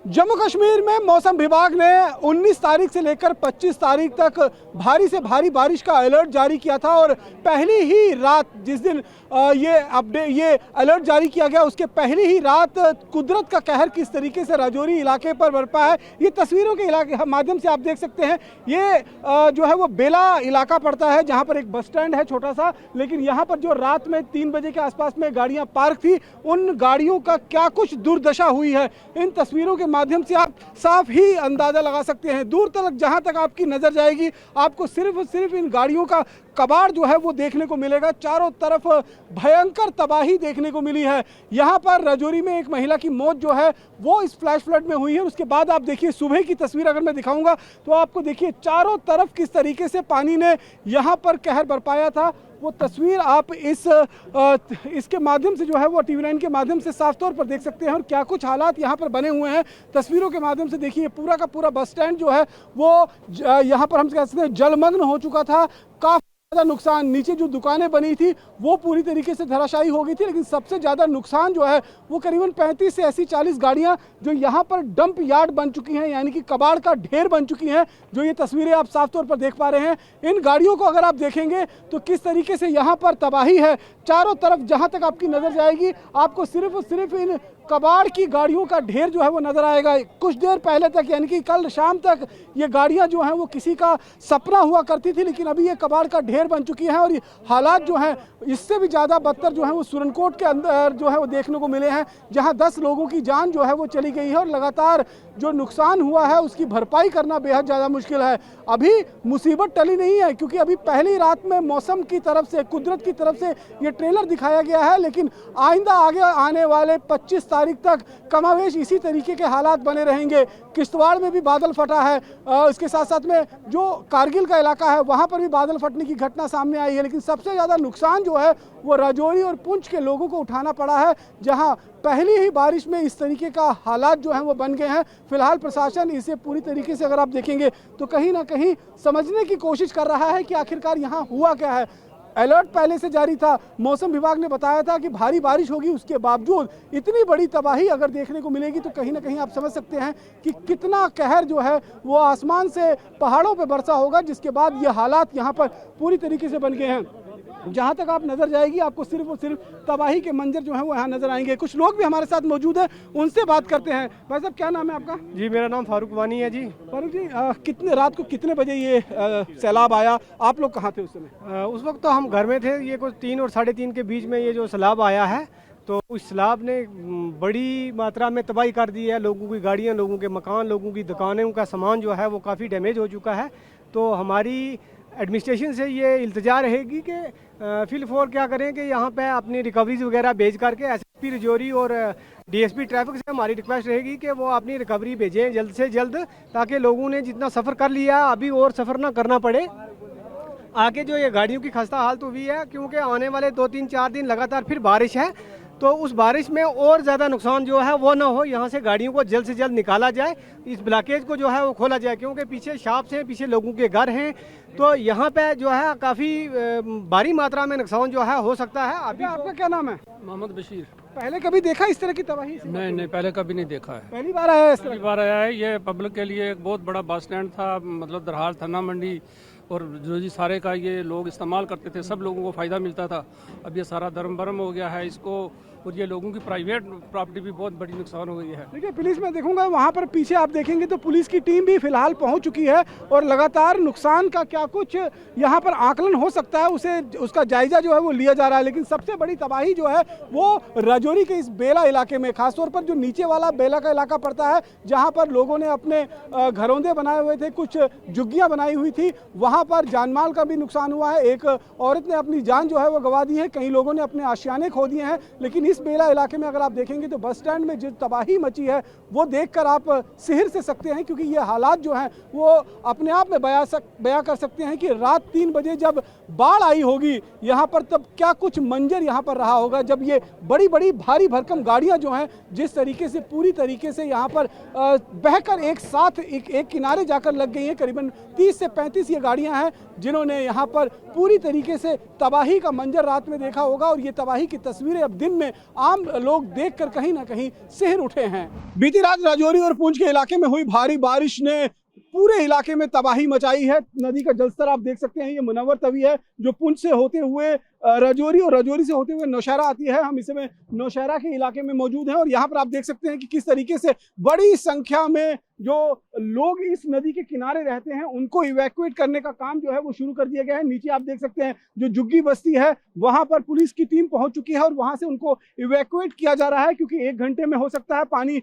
जम्मू कश्मीर में मौसम विभाग ने 19 तारीख से लेकर 25 तारीख तक भारी से भारी बारिश का अलर्ट जारी किया था और पहली ही रात जिस दिन ये अलर्ट जारी किया गया उसके पहली ही रात कुदरत का कहर किस तरीके से राजौरी इलाके पर बरपा है ये तस्वीरों के माध्यम से आप देख सकते हैं। ये जो है वो बेला इलाका पड़ता है जहां पर एक बस स्टैंड है छोटा सा, लेकिन यहाँ पर जो रात में 3 बजे के आसपास में गाड़ियां पार्क थी उन गाड़ियों का क्या कुछ दुर्दशा हुई है इन तस्वीरों के माध्यम से आप साफ ही अंदाजा लगा सकते हैं। दूर तक जहां तक आपकी नजर जाएगी आपको सिर्फ इन गाड़ियों का कबाड़ जो है वो देखने को मिलेगा। चारों तरफ भयंकर तबाही देखने को मिली है। यहाँ पर राजौरी में एक महिला की मौत जो है वो इस फ्लैश फ्लड में हुई है। उसके बाद आप देखिए सुबह की तस्वीर अगर मैं दिखाऊंगा तो आपको देखिए चारों तरफ किस तरीके से पानी ने यहाँ पर कहर बरपाया था। वो तस्वीर आप इसके माध्यम से जो है वो टीवी9 के माध्यम से साफ तौर पर देख सकते हैं और क्या कुछ हालात यहाँ पर बने हुए हैं तस्वीरों के माध्यम से देखिए। पूरा का पूरा बस स्टैंड जो है वो यहाँ पर हम कह सकते हैं जलमग्न हो चुका था। काफी ज्यादा नुकसान, नीचे जो दुकानें बनी थी वो पूरी तरीके से धराशायी हो गई थी, लेकिन सबसे ज्यादा नुकसान जो है वो करीबन 35 से ऐसी 40 गाड़ियां जो यहाँ पर डंप यार्ड बन चुकी हैं यानी कि कबाड़ का ढेर बन चुकी हैं। जो ये तस्वीरें आप साफ तौर पर देख पा रहे हैं इन गाड़ियों को अगर आप देखेंगे तो किस तरीके से यहाँ पर तबाही है। चारों तरफ जहां तक आपकी नजर जाएगी आपको सिर्फ इन कबाड़ की गाड़ियों का ढेर जो है वो नजर आएगा। कुछ देर पहले तक यानी कि कल शाम तक ये गाड़ियां जो हैं वो किसी का सपना हुआ करती थी, लेकिन अभी ये कबाड़ का ढेर बन चुकी हैं और ये हालात जो हैं इससे भी ज़्यादा बदतर जो है वो सुरनकोट के अंदर जो है वो देखने को मिले हैं जहां 10 लोगों की जान जो है वो चली गई है और लगातार जो नुकसान हुआ है उसकी भरपाई करना बेहद ज़्यादा मुश्किल है। अभी मुसीबत टली नहीं है क्योंकि अभी पहली रात में मौसम की तरफ से, कुदरत की तरफ से ये ट्रेलर दिखाया गया है, लेकिन आइंदा आगे आने वाले 25 तारीख तक कमावेश इसी तरीके के हालात बने रहेंगे। किश्तवाड़ में भी बादल फटा है, इसके साथ साथ में जो कारगिल का इलाका है वहाँ पर भी बादल फटने की घटना सामने आई है, लेकिन सबसे ज़्यादा नुकसान जो है वो राजौरी और पुंछ के लोगों को उठाना पड़ा है जहाँ पहली ही बारिश में इस तरीके का हालात जो हैं वो बन गए हैं। फिलहाल प्रशासन इसे पूरी तरीके से अगर आप देखेंगे तो कहीं ना कहीं समझने की कोशिश कर रहा है कि आखिरकार यहाँ हुआ क्या है। अलर्ट पहले से जारी था, मौसम विभाग ने बताया था कि भारी बारिश होगी, उसके बावजूद इतनी बड़ी तबाही अगर देखने को मिलेगी तो कहीं ना कहीं आप समझ सकते हैं कि कितना कहर जो है वो आसमान से पहाड़ों पर बरसा होगा, जिसके बाद ये हालात यहाँ पर पूरी तरीके से बन गए हैं। जहाँ तक आप नजर जाएगी आपको सिर्फ और सिर्फ तबाही के मंजर जो है वो यहाँ नजर आएंगे। कुछ लोग भी हमारे साथ मौजूद हैं, उनसे बात करते हैं। भाई साहब क्या नाम है आपका? जी मेरा नाम फारूक वानी है जी। फारूक जी रात को कितने बजे ये सैलाब आया, आप लोग कहाँ थे उस समय? उस वक्त तो हम घर में थे। ये कुछ 3 और 3:30 के बीच में ये जो सैलाब आया है तो उस सैलाब ने बड़ी मात्रा में तबाही कर दी है। लोगों की गाड़ियाँ, लोगों के मकान, लोगों की दुकानों का सामान जो है वो काफ़ी डैमेज हो चुका है। तो हमारी एडमिनिस्ट्रेशन से ये इल्तिजा रहेगी कि फिलफोर क्या करें कि यहाँ पे अपनी रिकवरीज वगैरह भेज करके एसएसपी राजौरी और डीएसपी ट्रैफिक से हमारी रिक्वेस्ट रहेगी कि वो अपनी रिकवरी भेजें जल्द से जल्द, ताकि लोगों ने जितना सफ़र कर लिया अभी और सफ़र ना करना पड़े। आगे जो ये गाड़ियों की खस्ता हालत हुई है क्योंकि आने वाले 2-3-4 दिन लगातार फिर बारिश है, तो उस बारिश में और ज़्यादा नुकसान जो है वो ना हो। यहाँ से गाड़ियों को जल्द से जल्द निकाला जाए, इस ब्लॉकेज को जो है वो खोला जाए क्योंकि पीछे शॉप्स हैं, पीछे लोगों के घर हैं, तो यहाँ पे जो है काफ़ी भारी मात्रा में नुकसान जो है हो सकता है। अभी आपका क्या नाम है? मोहम्मद बशीर। पहले कभी देखा इस तरह की तबाही? नहीं, पहले कभी नहीं देखा है, पहली बार आया है? पहली बार आया है। ये पब्लिक के लिए एक बहुत बड़ा बस स्टैंड था, मतलब दरहाल थाना मंडी और जो जी सारे का ये लोग इस्तेमाल करते थे, सब लोगों को फ़ायदा मिलता था। अब ये सारा दरम बरम हो गया है इसको, और ये लोगों की प्राइवेट प्रॉपर्टी भी बहुत बड़ी नुकसान हो गई है। देखिए पुलिस में देखूंगा वहाँ पर पीछे आप देखेंगे तो पुलिस की टीम भी फिलहाल पहुँच चुकी है और लगातार नुकसान का क्या कुछ यहाँ पर आकलन हो सकता है उसका जायजा जो है वो लिया जा रहा है। लेकिन सबसे बड़ी तबाही जो है वो राजौरी के इस बेला इलाके में, खासतौर पर जो नीचे वाला बेला का इलाका पड़ता है जहाँ पर लोगों ने अपने घरौंदे बनाए हुए थे, कुछ झुग्गियाँ बनाई हुई थी, वहाँ पर जानमाल का भी नुकसान हुआ है। एक औरत ने अपनी जान जो है वो गंवा दी है, कई लोगों ने अपने आशियाने खो दिए हैं। लेकिन इस बेला इलाके में अगर आप देखेंगे तो बस स्टैंड में जो तबाही मची है वो देखकर आप सिहर से सकते हैं, क्योंकि ये हालात जो हैं वो अपने आप में बयां कर सकते हैं कि रात 3 बजे जब बाढ़ आई होगी यहाँ पर तब क्या कुछ मंजर यहाँ पर रहा होगा, जब ये बड़ी बड़ी भारी भरकम गाड़ियाँ जो हैं जिस तरीके से पूरी तरीके से यहाँ पर बहकर एक साथ एक किनारे जाकर लग गई हैं। करीबन 30 से 35 ये गाड़ियाँ हैं जिन्होंने यहाँ पर पूरी तरीके से तबाही का मंजर रात में देखा होगा और ये तबाही की तस्वीरें अब दिन में आम लोग देखकर कहीं ना कहीं सिहर उठे हैं। बीती रात राजौरी और पुंछ के इलाके में हुई भारी बारिश ने पूरे इलाके में तबाही मचाई है। नदी का जलस्तर आप देख सकते हैं, ये मुनव्वर तवी है जो पुंछ से होते हुए राजौरी और राजौरी से होते हुए नौशहरा आती है। हम इस समय नौशहरा के इलाके में मौजूद हैं और यहाँ पर आप देख सकते हैं कि किस तरीके से बड़ी संख्या में जो लोग इस नदी के किनारे रहते हैं उनको इवैक्यूएट करने का काम जो है वो शुरू कर दिया गया है। नीचे आप देख सकते हैं जो जुग्गी बस्ती है वहां पर पुलिस की टीम पहुंच चुकी है और वहां से उनको इवैक्यूएट किया जा रहा है, क्योंकि 1 घंटे में हो सकता है पानी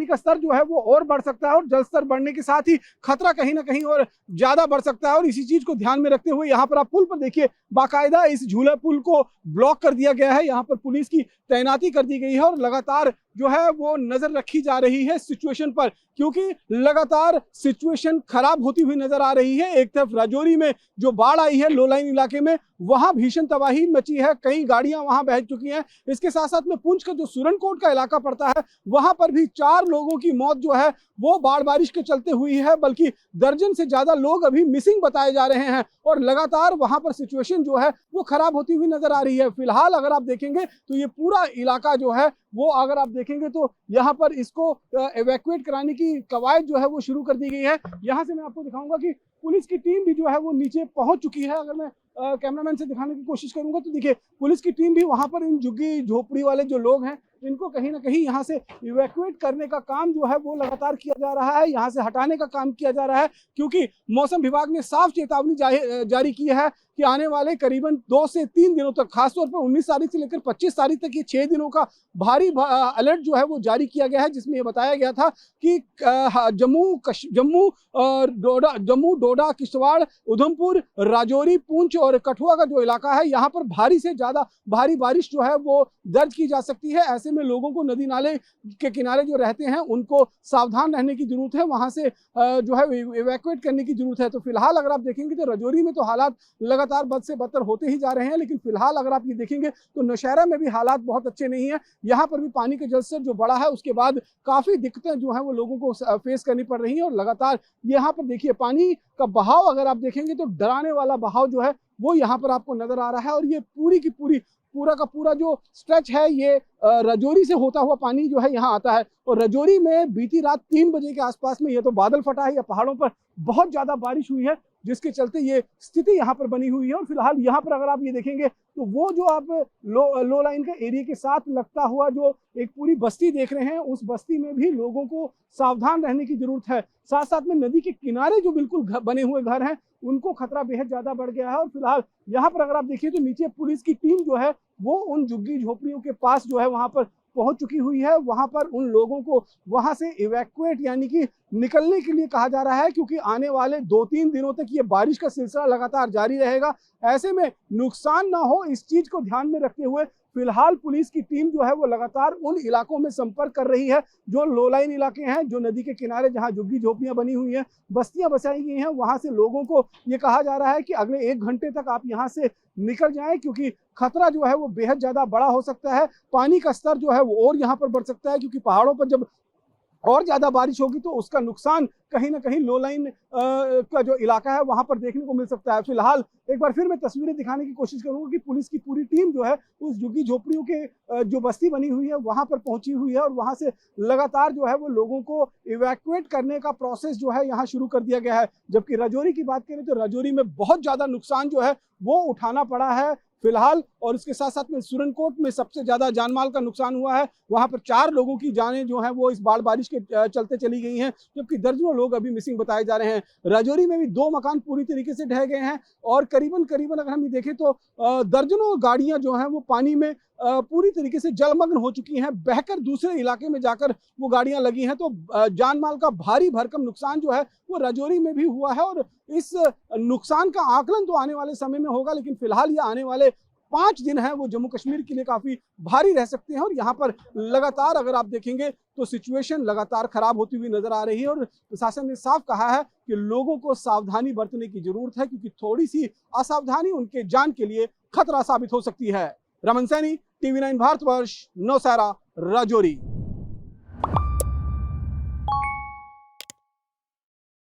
का स्तर जो है वो और बढ़ सकता है और जल स्तर बढ़ने के साथ ही खतरा कहीं ना कहीं और ज्यादा बढ़ सकता है। और इसी चीज को ध्यान में रखते हुए यहाँ पर आप पुल पर देखिए, बाकायदा इस झूला पुल को ब्लॉक कर दिया गया है। यहाँ पर पुलिस की तैनाती कर दी गई है और लगातार जो है वो नजर रखी जा रही है सिचुएशन पर, क्योंकि लगातार सिचुएशन खराब होती हुई नजर आ रही है। एक तरफ राजौरी में जो बाढ़ आई है लो लाइन इलाके में, वहां भीषण तबाही मची है, कई गाड़ियां वहां बह चुकी हैं। इसके साथ साथ में पुंछ का जो सुरनकोट का इलाका पड़ता है वहां पर भी 4 लोगों की मौत जो है वो बाढ़ बारिश के चलते हुई है, बल्कि दर्जन से ज्यादा लोग अभी मिसिंग बताए जा रहे हैं और लगातार वहां पर सिचुएशन जो है वो खराब होती हुई नजर आ रही है। फिलहाल अगर आप देखेंगे तो ये पूरा इलाका जो है वो अगर आप देखेंगे तो यहाँ पर इसको इवैक्यूएट कराने की कवायद जो है वो शुरू कर दी गई है। यहाँ से मैं आपको दिखाऊंगा कि पुलिस की टीम भी जो है वो नीचे पहुंच चुकी है। अगर मैं कैमरामैन से दिखाने की कोशिश करूंगा तो देखिए पुलिस की टीम भी वहां पर इन झुग्गी झोपड़ी वाले जो लोग हैं इनको कहीं ना कहीं यहाँ से इवैक्यूएट करने का काम जो है वो लगातार किया जा रहा है, यहाँ से हटाने का काम किया जा रहा है, क्योंकि मौसम विभाग ने साफ चेतावनी जारी की है कि आने वाले करीबन 2 से 3 दिनों तक, खासतौर पर 19 तारीख से लेकर 25 तारीख तक ये 6 दिनों का भारी अलर्ट जो है वो जारी किया गया है, जिसमें ये बताया गया था कि जम्मू डोडा किश्तवाड़ उधमपुर राजौरी पुंछ और कठुआ का जो इलाका है यहाँ पर भारी से ज्यादा भारी बारिश जो है वो दर्ज की जा सकती है। ऐसे में लोगों को नदी नाले के किनारे जो रहते हैं उनको सावधान रहने की जरूरत है, वहां से जो है इवैक्यूएट करने की जरूरत है। तो फिलहाल अगर आप देखेंगे तो राजौरी में तो हालात लगातार बद से बदतर होते ही जा रहे हैं, लेकिन फिलहाल अगर आप ये देखेंगे तो नौशहरा में भी हालात बहुत अच्छे नहीं है। यहाँ पर भी पानी का जलस्तर जो बढ़ा है उसके बाद काफी दिक्कतें जो है वो लोगों को फेस करनी पड़ रही है और लगातार यहाँ पर देखिए पानी का बहाव अगर आप देखेंगे तो डराने वाला बहाव जो है वो यहाँ पर आपको नजर आ रहा है। और ये पूरा का पूरा जो स्ट्रेच है ये राजौरी से होता हुआ पानी जो है यहाँ आता है और राजौरी में बीती रात 3 बजे के आसपास में ये तो बादल फटा है या पहाड़ों पर बहुत ज्यादा बारिश हुई है, जिसके चलते ये स्थिति यहाँ पर बनी हुई है। और फिलहाल यहाँ पर अगर आप ये देखेंगे तो वो जो आप लो लाइन के एरिया के साथ लगता हुआ जो एक पूरी बस्ती देख रहे हैं, उस बस्ती में भी लोगों को सावधान रहने की जरूरत है। साथ साथ में नदी के किनारे जो बिल्कुल बने हुए घर हैं उनको खतरा बेहद ज्यादा बढ़ गया है। और फिलहाल यहाँ पर अगर आप देखिए तो नीचे पुलिस की टीम जो है वो उन झुग्गी झोपड़ियों के पास जो है वहां पर पहुंच चुकी हुई है। वहां पर उन लोगों को वहां से इवैक्यूएट यानी कि निकलने के लिए कहा जा रहा है, क्योंकि आने वाले 2-3 दिनों तक ये बारिश का सिलसिला लगातार जारी रहेगा। ऐसे में नुकसान ना हो इस चीज को ध्यान में रखते हुए फिलहाल पुलिस की टीम जो है वो लगातार उन इलाकों में संपर्क कर रही है जो लो लाइन इलाके हैं, जो नदी के किनारे जहां झुग्गी झोपड़ियां बनी हुई हैं, बस्तियां बसाई गई हैं। वहां से लोगों को ये कहा जा रहा है कि अगले 1 घंटे तक आप यहां से निकल जाएं, क्योंकि खतरा जो है वो बेहद ज्यादा बड़ा हो सकता है। पानी का स्तर जो है वो और यहाँ पर बढ़ सकता है, क्योंकि पहाड़ों पर जब और ज्यादा बारिश होगी तो उसका नुकसान कहीं ना कहीं लो लाइन का जो इलाका है वहां पर देखने को मिल सकता है। फिलहाल एक बार फिर मैं तस्वीरें दिखाने की कोशिश करूंगा कि पुलिस की पूरी टीम जो है उस झुग्गी झोपड़ियों के जो बस्ती बनी हुई है वहां पर पहुंची हुई है और वहां से लगातार जो है वो लोगों को इवैक्यूएट करने का प्रोसेस जो है यहाँ शुरू कर दिया गया है। जबकि राजौरी की बात करें तो राजौरी में बहुत ज्यादा नुकसान जो है वो उठाना पड़ा है फिलहाल। और इसके साथ साथ में सुरनकोट में सबसे ज्यादा जानमाल का नुकसान हुआ है, वहां पर 4 लोगों की जानें जो हैं वो इस बाढ़ बारिश के चलते चली गई हैं, जबकि दर्जनों लोग अभी मिसिंग बताए जा रहे हैं। राजौरी में भी 2 मकान पूरी तरीके से ढह गए हैं और करीबन अगर हम देखें तो दर्जनों गाड़ियां जो हैं वो पानी में पूरी तरीके से जलमग्न हो चुकी हैं, बहकर दूसरे इलाके में जाकर वो गाड़ियां लगी हैं। तो जानमाल का भारी भरकम नुकसान जो है वो राजौरी में भी हुआ है और इस नुकसान का आकलन तो आने वाले समय में होगा, लेकिन फिलहाल ये आने वाले 5 दिन है वो जम्मू कश्मीर के लिए काफी भारी रह सकते हैं। और यहाँ पर लगातार अगर आप देखेंगे तो सिचुएशन लगातार खराब होती हुई नजर आ रही है और प्रशासन ने साफ कहा है कि लोगों को सावधानी बरतने की जरूरत है, क्योंकि थोड़ी सी असावधानी उनके जान के लिए खतरा साबित हो सकती है। रमन सैनी, TV9 भारतवर्ष, नौशहरा, राजौरी।